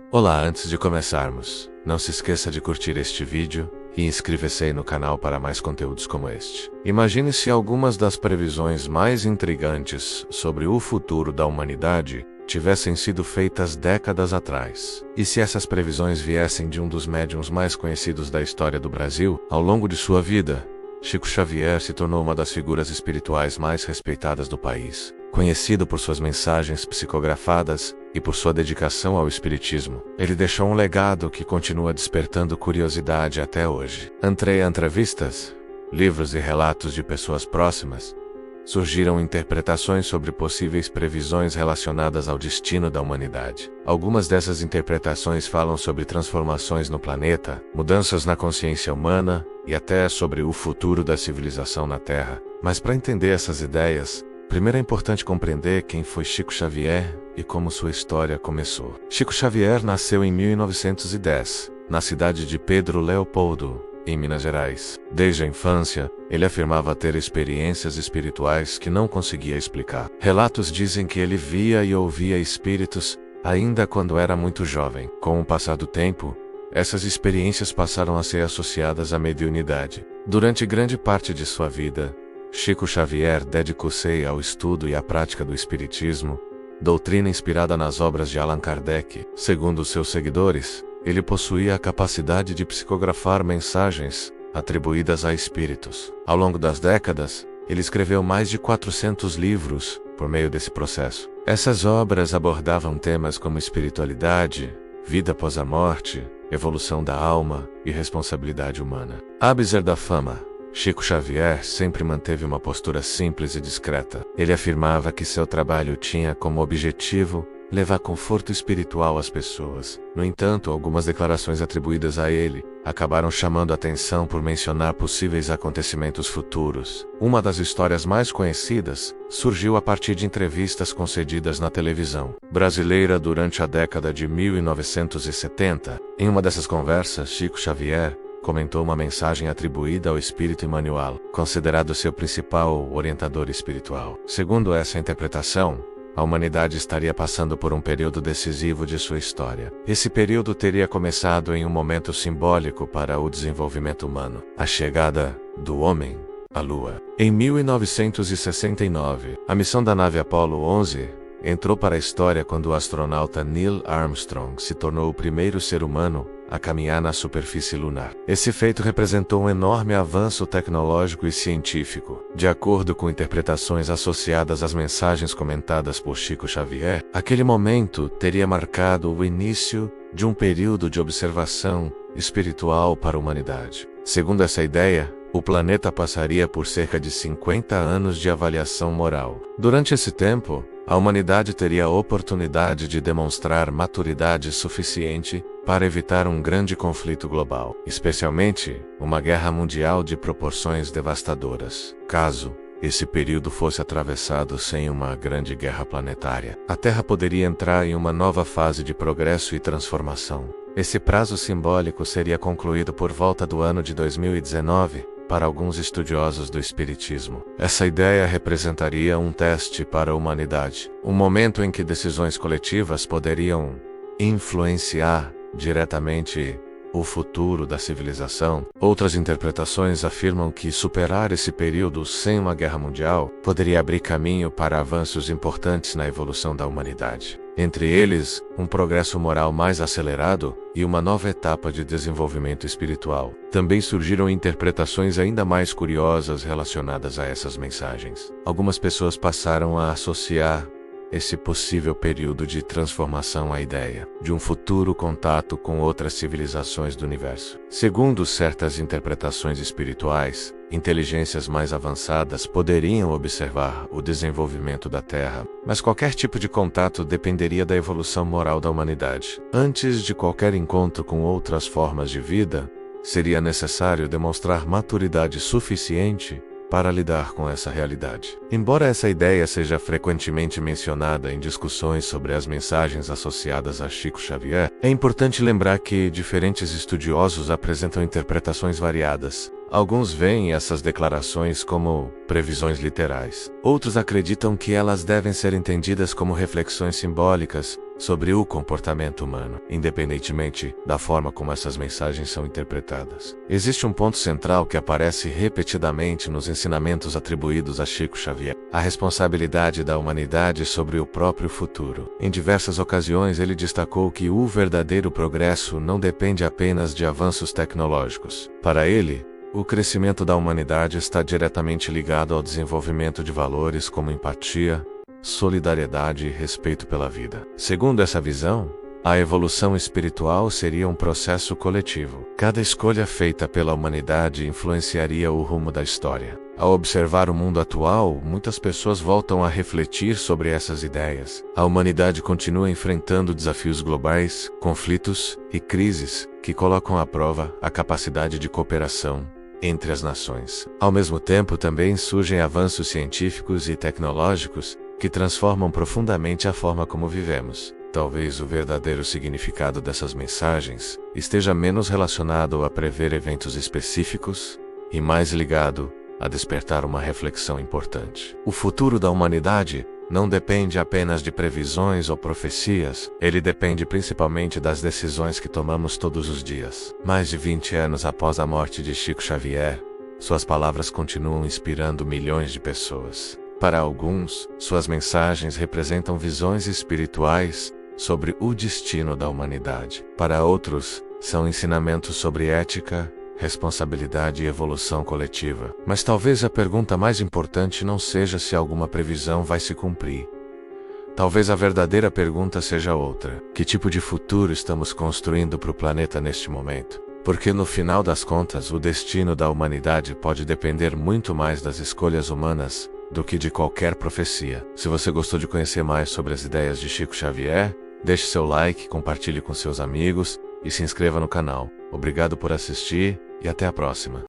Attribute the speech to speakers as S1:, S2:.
S1: Olá, antes de começarmos, não se esqueça de curtir este vídeo e inscreva-se no canal para mais conteúdos como este. Imagine se algumas das previsões mais intrigantes sobre o futuro da humanidade tivessem sido feitas décadas atrás. E se essas previsões viessem de um dos médiuns mais conhecidos da história do Brasil, ao longo de sua vida, Chico Xavier se tornou uma das figuras espirituais mais respeitadas do país, conhecido por suas mensagens psicografadas e por sua dedicação ao espiritismo. Ele deixou um legado que continua despertando curiosidade até hoje. Entre entrevistas, livros e relatos de pessoas próximas, surgiram interpretações sobre possíveis previsões relacionadas ao destino da humanidade. Algumas dessas interpretações falam sobre transformações no planeta, mudanças na consciência humana e até sobre o futuro da civilização na Terra. Mas para entender essas ideias, primeiro é importante compreender quem foi Chico Xavier e como sua história começou. Chico Xavier nasceu em 1910, na cidade de Pedro Leopoldo, em Minas Gerais. Desde a infância, ele afirmava ter experiências espirituais que não conseguia explicar. Relatos dizem que ele via e ouvia espíritos ainda quando era muito jovem. Com o passar do tempo, essas experiências passaram a ser associadas à mediunidade. Durante grande parte de sua vida, Chico Xavier dedicou-se ao estudo e à prática do espiritismo, doutrina inspirada nas obras de Allan Kardec. Segundo seus seguidores, ele possuía a capacidade de psicografar mensagens atribuídas a espíritos. Ao longo das décadas, ele escreveu mais de 400 livros por meio desse processo. Essas obras abordavam temas como espiritualidade, vida após a morte, evolução da alma e responsabilidade humana. Ápice da fama, Chico Xavier sempre manteve uma postura simples e discreta. Ele afirmava que seu trabalho tinha como objetivo levar conforto espiritual às pessoas. No entanto, algumas declarações atribuídas a ele acabaram chamando a atenção por mencionar possíveis acontecimentos futuros. Uma das histórias mais conhecidas surgiu a partir de entrevistas concedidas na televisão brasileira durante a década de 1970. Em uma dessas conversas, Chico Xavier comentou uma mensagem atribuída ao espírito Emmanuel, considerado seu principal orientador espiritual. Segundo essa interpretação, a humanidade estaria passando por um período decisivo de sua história. Esse período teria começado em um momento simbólico para o desenvolvimento humano, a chegada do homem à Lua. Em 1969, a missão da nave Apollo 11 entrou para a história quando o astronauta Neil Armstrong se tornou o primeiro ser humano a caminhar na superfície lunar. Esse feito representou um enorme avanço tecnológico e científico. De acordo com interpretações associadas às mensagens comentadas por Chico Xavier, aquele momento teria marcado o início de um período de observação espiritual para a humanidade. Segundo essa ideia, o planeta passaria por cerca de 50 anos de avaliação moral. Durante esse tempo, a humanidade teria a oportunidade de demonstrar maturidade suficiente para evitar um grande conflito global, especialmente uma guerra mundial de proporções devastadoras. Caso esse período fosse atravessado sem uma grande guerra planetária, a Terra poderia entrar em uma nova fase de progresso e transformação. Esse prazo simbólico seria concluído por volta do ano de 2019, para alguns estudiosos do espiritismo. Essa ideia representaria um teste para a humanidade, um momento em que decisões coletivas poderiam influenciar diretamente o futuro da civilização. Outras interpretações afirmam que superar esse período sem uma guerra mundial poderia abrir caminho para avanços importantes na evolução da humanidade. Entre eles, um progresso moral mais acelerado e uma nova etapa de desenvolvimento espiritual. Também surgiram interpretações ainda mais curiosas relacionadas a essas mensagens. Algumas pessoas passaram a associar esse possível período de transformação à ideia de um futuro contato com outras civilizações do universo. Segundo certas interpretações espirituais, inteligências mais avançadas poderiam observar o desenvolvimento da Terra, mas qualquer tipo de contato dependeria da evolução moral da humanidade. Antes de qualquer encontro com outras formas de vida, seria necessário demonstrar maturidade suficiente para lidar com essa realidade. Embora essa ideia seja frequentemente mencionada em discussões sobre as mensagens associadas a Chico Xavier, é importante lembrar que diferentes estudiosos apresentam interpretações variadas Alguns veem essas declarações como previsões literais. Outros acreditam que elas devem ser entendidas como reflexões simbólicas sobre o comportamento humano, independentemente da forma como essas mensagens são interpretadas. Existe um ponto central que aparece repetidamente nos ensinamentos atribuídos a Chico Xavier: a responsabilidade da humanidade sobre o próprio futuro. Em diversas ocasiões ele destacou que o verdadeiro progresso não depende apenas de avanços tecnológicos. Para ele, o crescimento da humanidade está diretamente ligado ao desenvolvimento de valores como empatia, solidariedade e respeito pela vida. Segundo essa visão, a evolução espiritual seria um processo coletivo. Cada escolha feita pela humanidade influenciaria o rumo da história. Ao observar o mundo atual, muitas pessoas voltam a refletir sobre essas ideias. A humanidade continua enfrentando desafios globais, conflitos e crises que colocam à prova a capacidade de cooperação entre as nações. Ao mesmo tempo, também surgem avanços científicos e tecnológicos que transformam profundamente a forma como vivemos. Talvez o verdadeiro significado dessas mensagens esteja menos relacionado a prever eventos específicos e mais ligado a despertar uma reflexão importante. O futuro da humanidade não depende apenas de previsões ou profecias, ele depende principalmente das decisões que tomamos todos os dias. Mais de 20 anos após a morte de Chico Xavier, suas palavras continuam inspirando milhões de pessoas. Para alguns, suas mensagens representam visões espirituais sobre o destino da humanidade. Para outros, são ensinamentos sobre ética, responsabilidade e evolução coletiva. Mas talvez a pergunta mais importante não seja se alguma previsão vai se cumprir. Talvez a verdadeira pergunta seja outra: que tipo de futuro estamos construindo para o planeta neste momento? Porque no final das contas, o destino da humanidade pode depender muito mais das escolhas humanas do que de qualquer profecia. Se você gostou de conhecer mais sobre as ideias de Chico Xavier, deixe seu like, compartilhe com seus amigos e se inscreva no canal. Obrigado por assistir e até a próxima.